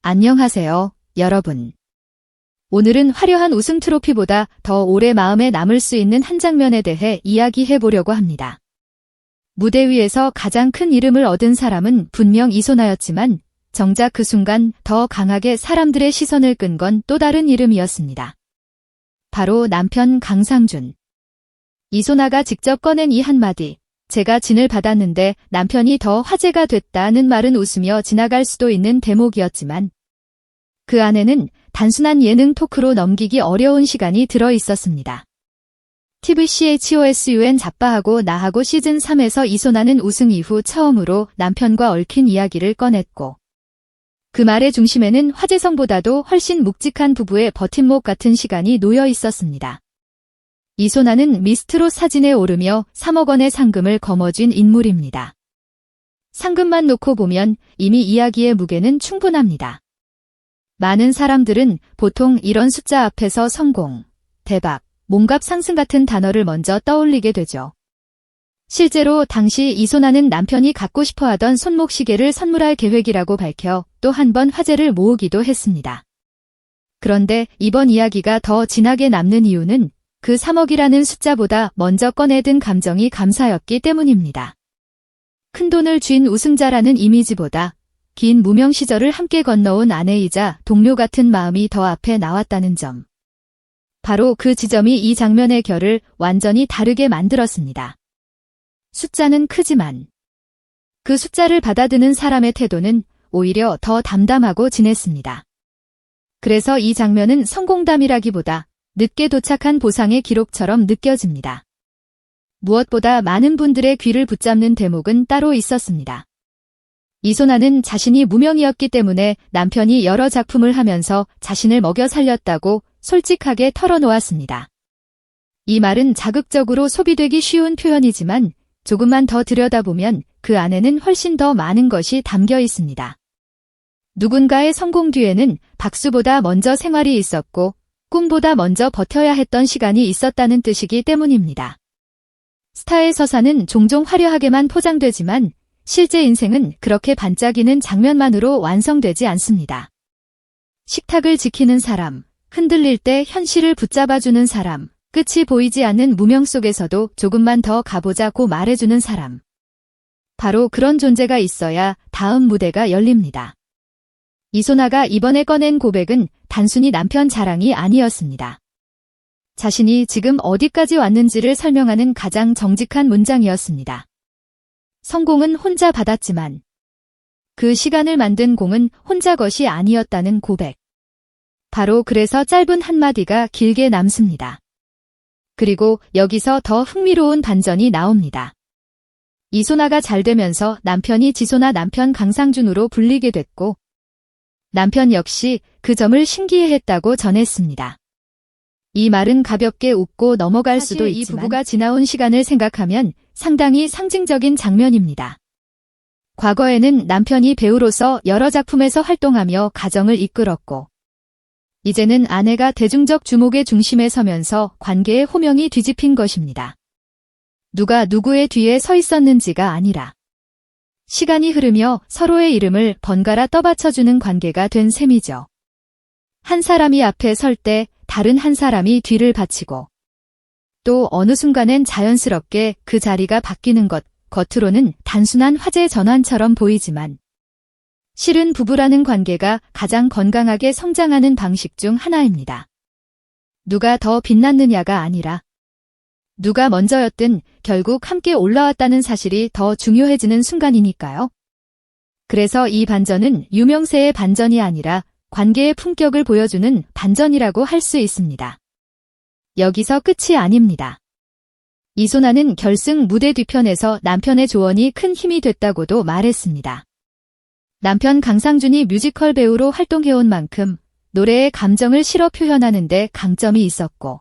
안녕하세요, 여러분. 오늘은 화려한 우승 트로피보다 더 오래 마음에 남을 수 있는 한 장면에 대해 이야기해 보려고 합니다. 무대 위에서 가장 큰 이름을 얻은 사람은 분명 이소나였지만 정작 그 순간 더 강하게 사람들의 시선을 끈 건 또 다른 이름이었습니다. 바로 남편 강상준. 이소나가 직접 꺼낸 이 한마디, 제가 진을 받았는데 남편이 더 화제가 됐다는 말은 웃으며 지나갈 수도 있는 대목이었지만 그 안에는 단순한 예능 토크로 넘기기 어려운 시간이 들어 있었습니다. TVCHOSUN 자빠하고 나하고 시즌 3에서 이소나는 우승 이후 처음으로 남편과 얽힌 이야기를 꺼냈고 그 말의 중심에는 화제성보다도 훨씬 묵직한 부부의 버팀목 같은 시간이 놓여 있었습니다. 이소나는 미스트롯 사진에 오르며 3억 원의 상금을 거머쥔 인물입니다. 상금만 놓고 보면 이미 이야기의 무게는 충분합니다. 많은 사람들은 보통 이런 숫자 앞에서 성공, 대박, 몸값 상승 같은 단어를 먼저 떠올리게 되죠. 실제로 당시 이소나는 남편이 갖고 싶어하던 손목시계를 선물할 계획이라고 밝혀 또 한 번 화제를 모으기도 했습니다. 그런데 이번 이야기가 더 진하게 남는 이유는 그 3억이라는 숫자보다 먼저 꺼내든 감정이 감사였기 때문입니다. 큰돈을 쥔 우승자라는 이미지보다 긴 무명 시절을 함께 건너온 아내이자 동료 같은 마음이 더 앞에 나왔다는 점. 바로 그 지점이 이 장면의 결을 완전히 다르게 만들었습니다. 숫자는 크지만 그 숫자를 받아드는 사람의 태도는 오히려 더 담담하고 진했습니다. 그래서 이 장면은 성공담이라기보다 늦게 도착한 보상의 기록처럼 느껴집니다. 무엇보다 많은 분들의 귀를 붙잡는 대목은 따로 있었습니다. 이소나는 자신이 무명이었기 때문에 남편이 여러 작품을 하면서 자신을 먹여 살렸다고 솔직하게 털어놓았습니다. 이 말은 자극적으로 소비되기 쉬운 표현이지만 조금만 더 들여다보면 그 안에는 훨씬 더 많은 것이 담겨 있습니다. 누군가의 성공 뒤에는 박수보다 먼저 생활이 있었고 꿈보다 먼저 버텨야 했던 시간이 있었다는 뜻이기 때문입니다. 스타의 서사는 종종 화려하게만 포장되지만 실제 인생은 그렇게 반짝이는 장면만으로 완성되지 않습니다. 식탁을 지키는 사람, 흔들릴 때 현실을 붙잡아주는 사람, 끝이 보이지 않는 무명 속에서도 조금만 더 가보자고 말해주는 사람. 바로 그런 존재가 있어야 다음 무대가 열립니다. 이소나가 이번에 꺼낸 고백은 단순히 남편 자랑이 아니었습니다. 자신이 지금 어디까지 왔는지를 설명하는 가장 정직한 문장이었습니다. 성공은 혼자 받았지만 그 시간을 만든 공은 혼자 것이 아니었다는 고백. 바로 그래서 짧은 한마디가 길게 남습니다. 그리고 여기서 더 흥미로운 반전이 나옵니다. 이소나가 잘 되면서 남편이 지소나 남편 강상준으로 불리게 됐고 남편 역시 그 점을 신기해했다고 전했습니다. 이 말은 가볍게 웃고 넘어갈 수도 있지만 이 부부가 지나온 시간을 생각하면 상당히 상징적인 장면입니다. 과거에는 남편이 배우로서 여러 작품에서 활동하며 가정을 이끌었고 이제는 아내가 대중적 주목의 중심에 서면서 관계의 호명이 뒤집힌 것입니다. 누가 누구의 뒤에 서 있었는지가 아니라 시간이 흐르며 서로의 이름을 번갈아 떠받쳐주는 관계가 된 셈이죠. 한 사람이 앞에 설 때 다른 한 사람이 뒤를 바치고 또 어느 순간엔 자연스럽게 그 자리가 바뀌는 것, 겉으로는 단순한 화제 전환처럼 보이지만 실은 부부라는 관계가 가장 건강하게 성장하는 방식 중 하나입니다. 누가 더 빛났느냐가 아니라 누가 먼저였든 결국 함께 올라왔다는 사실이 더 중요해지는 순간이니까요. 그래서 이 반전은 유명세의 반전이 아니라 관계의 품격을 보여주는 반전이라고 할 수 있습니다. 여기서 끝이 아닙니다. 이소나는 결승 무대 뒤편에서 남편의 조언이 큰 힘이 됐다고도 말했습니다. 남편 강상준이 뮤지컬 배우로 활동해온 만큼 노래의 감정을 실어 표현하는 데 강점이 있었고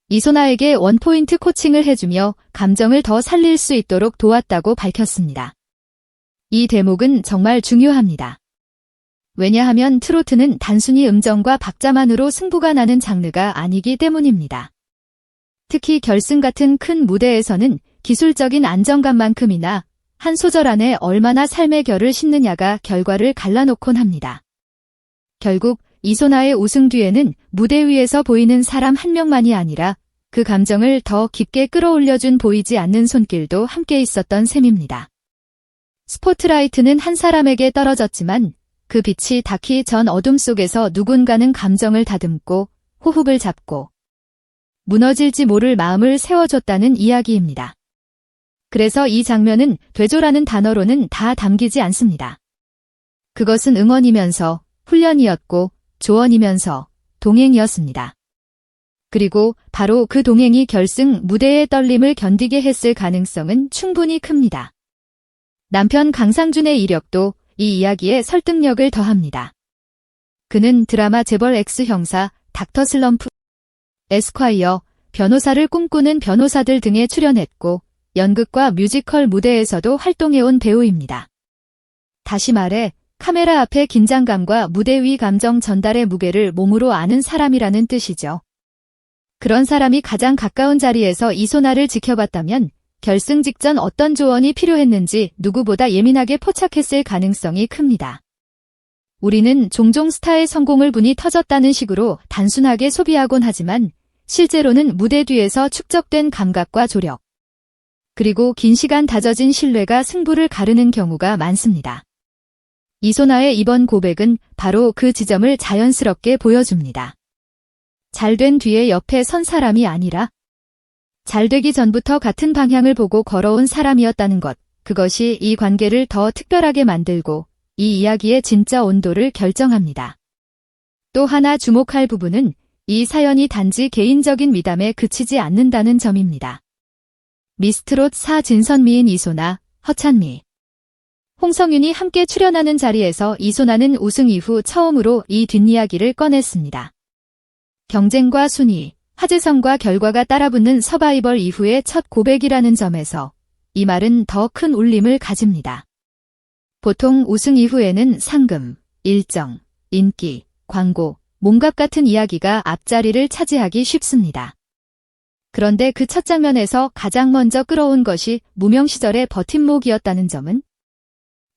이소나에게 원포인트 코칭을 해주며 감정을 더 살릴 수 있도록 도왔다고 밝혔습니다. 이 대목은 정말 중요합니다. 왜냐하면 트로트는 단순히 음정과 박자만으로 승부가 나는 장르가 아니기 때문입니다. 특히 결승 같은 큰 무대에서는 기술적인 안정감만큼이나 한 소절 안에 얼마나 삶의 결을 싣느냐가 결과를 갈라놓곤 합니다. 결국 이소나의 우승 뒤에는 무대 위에서 보이는 사람 한 명만이 아니라 그 감정을 더 깊게 끌어올려준 보이지 않는 손길도 함께 있었던 셈입니다. 스포트라이트는 한 사람에게 떨어졌지만 그 빛이 닿기 전 어둠 속에서 누군가는 감정을 다듬고 호흡을 잡고 무너질지 모를 마음을 세워줬다는 이야기입니다. 그래서 이 장면은 되조라는 단어로는 다 담기지 않습니다. 그것은 응원이면서 훈련이었고 조언이면서 동행이었습니다. 그리고 바로 그 동행이 결승 무대의 떨림을 견디게 했을 가능성은 충분히 큽니다. 남편 강상준의 이력도 이 이야기에 설득력을 더합니다. 그는 드라마 재벌 X 형사, 닥터 슬럼프, 에스콰이어, 변호사를 꿈꾸는 변호사들 등에 출연했고 연극과 뮤지컬 무대에서도 활동해온 배우입니다. 다시 말해 카메라 앞의 긴장감과 무대 위 감정 전달의 무게를 몸으로 아는 사람이라는 뜻이죠. 그런 사람이 가장 가까운 자리에서 이소나를 지켜봤다면 결승 직전 어떤 조언이 필요했는지 누구보다 예민하게 포착했을 가능성이 큽니다. 우리는 종종 스타의 성공을 분이 터졌다는 식으로 단순하게 소비하곤 하지만 실제로는 무대 뒤에서 축적된 감각과 조력, 그리고 긴 시간 다져진 신뢰가 승부를 가르는 경우가 많습니다. 이소나의 이번 고백은 바로 그 지점을 자연스럽게 보여줍니다. 잘된 뒤에 옆에 선 사람이 아니라 잘되기 전부터 같은 방향을 보고 걸어온 사람이었다는 것, 그것이 이 관계를 더 특별하게 만들고 이 이야기의 진짜 온도를 결정합니다. 또 하나 주목할 부분은 이 사연이 단지 개인적인 미담에 그치지 않는다는 점입니다. 미스트롯 4 진선미인 이소나, 허찬미, 홍성윤이 함께 출연하는 자리에서 이소나는 우승 이후 처음으로 이 뒷이야기를 꺼냈습니다. 경쟁과 순위, 화제성과 결과가 따라붙는 서바이벌 이후의 첫 고백이라는 점에서 이 말은 더 큰 울림을 가집니다. 보통 우승 이후에는 상금, 일정, 인기, 광고, 몸값 같은 이야기가 앞자리를 차지하기 쉽습니다. 그런데 그 첫 장면에서 가장 먼저 끌어온 것이 무명 시절의 버팀목이었다는 점은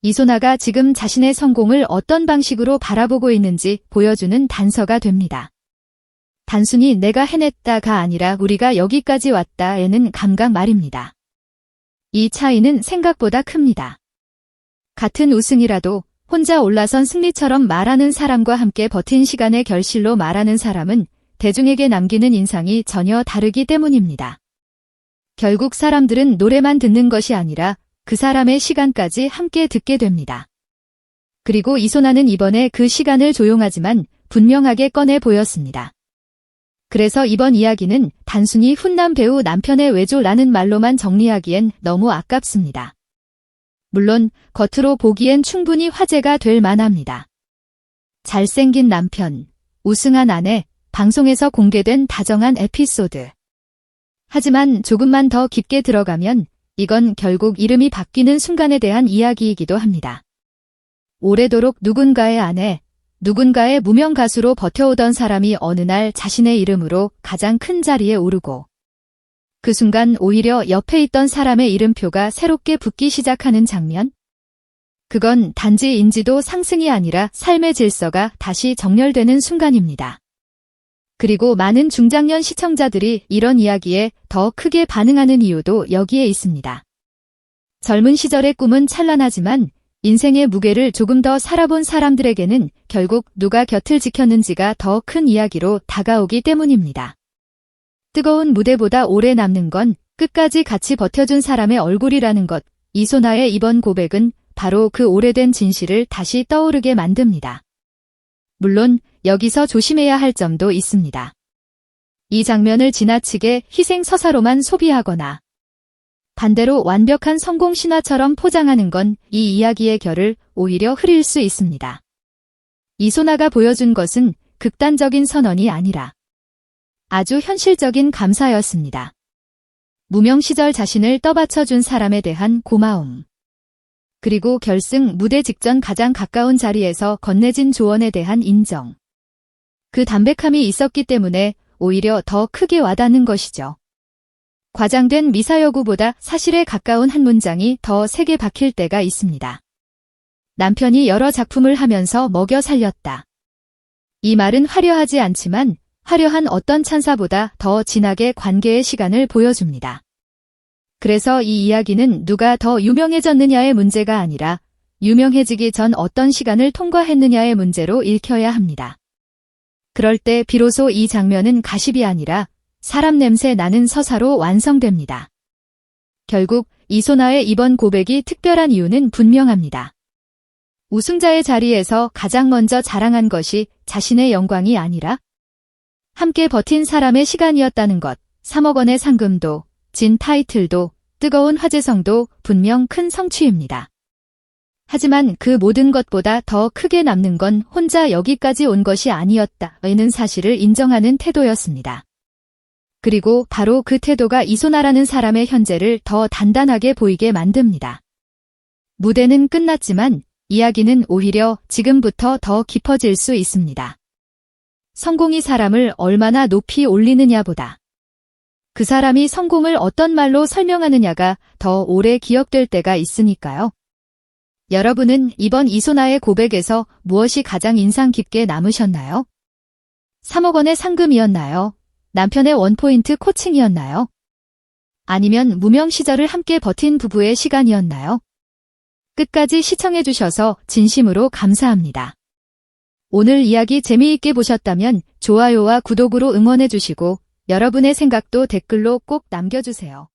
이소나가 지금 자신의 성공을 어떤 방식으로 바라보고 있는지 보여주는 단서가 됩니다. 단순히 내가 해냈다가 아니라 우리가 여기까지 왔다에는 감각 말입니다. 이 차이는 생각보다 큽니다. 같은 우승이라도 혼자 올라선 승리처럼 말하는 사람과 함께 버틴 시간의 결실로 말하는 사람은 대중에게 남기는 인상이 전혀 다르기 때문입니다. 결국 사람들은 노래만 듣는 것이 아니라 그 사람의 시간까지 함께 듣게 됩니다. 그리고 이소나는 이번에 그 시간을 조용하지만 분명하게 꺼내 보였습니다. 그래서 이번 이야기는 단순히 훈남 배우 남편의 외조라는 말로만 정리하기엔 너무 아깝습니다. 물론 겉으로 보기엔 충분히 화제가 될 만합니다. 잘생긴 남편, 우승한 아내, 방송에서 공개된 다정한 에피소드. 하지만 조금만 더 깊게 들어가면 이건 결국 이름이 바뀌는 순간에 대한 이야기이기도 합니다. 오래도록 누군가의 아내, 누군가의 무명 가수로 버텨오던 사람이 어느 날 자신의 이름으로 가장 큰 자리에 오르고 그 순간 오히려 옆에 있던 사람의 이름표가 새롭게 붙기 시작하는 장면? 그건 단지 인지도 상승이 아니라 삶의 질서가 다시 정렬되는 순간입니다. 그리고 많은 중장년 시청자들이 이런 이야기에 더 크게 반응하는 이유도 여기에 있습니다. 젊은 시절의 꿈은 찬란하지만 인생의 무게를 조금 더 살아본 사람들에게는 결국 누가 곁을 지켰는지가 더 큰 이야기로 다가오기 때문입니다. 뜨거운 무대보다 오래 남는 건 끝까지 같이 버텨준 사람의 얼굴이라는 것, 이소나의 이번 고백은 바로 그 오래된 진실을 다시 떠오르게 만듭니다. 물론 여기서 조심해야 할 점도 있습니다. 이 장면을 지나치게 희생서사로만 소비하거나 반대로 완벽한 성공 신화처럼 포장하는 건 이 이야기의 결을 오히려 흐릴 수 있습니다. 이소나가 보여준 것은 극단적인 선언이 아니라 아주 현실적인 감사였습니다. 무명 시절 자신을 떠받쳐준 사람에 대한 고마움. 그리고 결승 무대 직전 가장 가까운 자리에서 건네진 조언에 대한 인정. 그 담백함이 있었기 때문에 오히려 더 크게 와닿는 것이죠. 과장된 미사여구보다 사실에 가까운 한 문장이 더 세게 박힐 때가 있습니다. 남편이 여러 작품을 하면서 먹여 살렸다. 이 말은 화려하지 않지만 화려한 어떤 찬사보다 더 진하게 관계의 시간을 보여줍니다. 그래서 이 이야기는 누가 더 유명해졌느냐의 문제가 아니라 유명해지기 전 어떤 시간을 통과했느냐의 문제로 읽혀야 합니다. 그럴 때 비로소 이 장면은 가십이 아니라 사람 냄새 나는 서사로 완성됩니다. 결국 이소나의 이번 고백이 특별한 이유는 분명합니다. 우승자의 자리에서 가장 먼저 자랑한 것이 자신의 영광이 아니라 함께 버틴 사람의 시간이었다는 것. 3억 원의 상금도, 진 타이틀도, 뜨거운 화제성도 분명 큰 성취입니다. 하지만 그 모든 것보다 더 크게 남는 건 혼자 여기까지 온 것이 아니었다는 사실을 인정하는 태도였습니다. 그리고 바로 그 태도가 이소나라는 사람의 현재를 더 단단하게 보이게 만듭니다. 무대는 끝났지만 이야기는 오히려 지금부터 더 깊어질 수 있습니다. 성공이 사람을 얼마나 높이 올리느냐보다 그 사람이 성공을 어떤 말로 설명하느냐가 더 오래 기억될 때가 있으니까요. 여러분은 이번 이소나의 고백에서 무엇이 가장 인상 깊게 남으셨나요? 3억 원의 상금이었나요? 남편의 원포인트 코칭이었나요? 아니면 무명 시절을 함께 버틴 부부의 시간이었나요? 끝까지 시청해주셔서 진심으로 감사합니다. 오늘 이야기 재미있게 보셨다면 좋아요와 구독으로 응원해주시고 여러분의 생각도 댓글로 꼭 남겨주세요.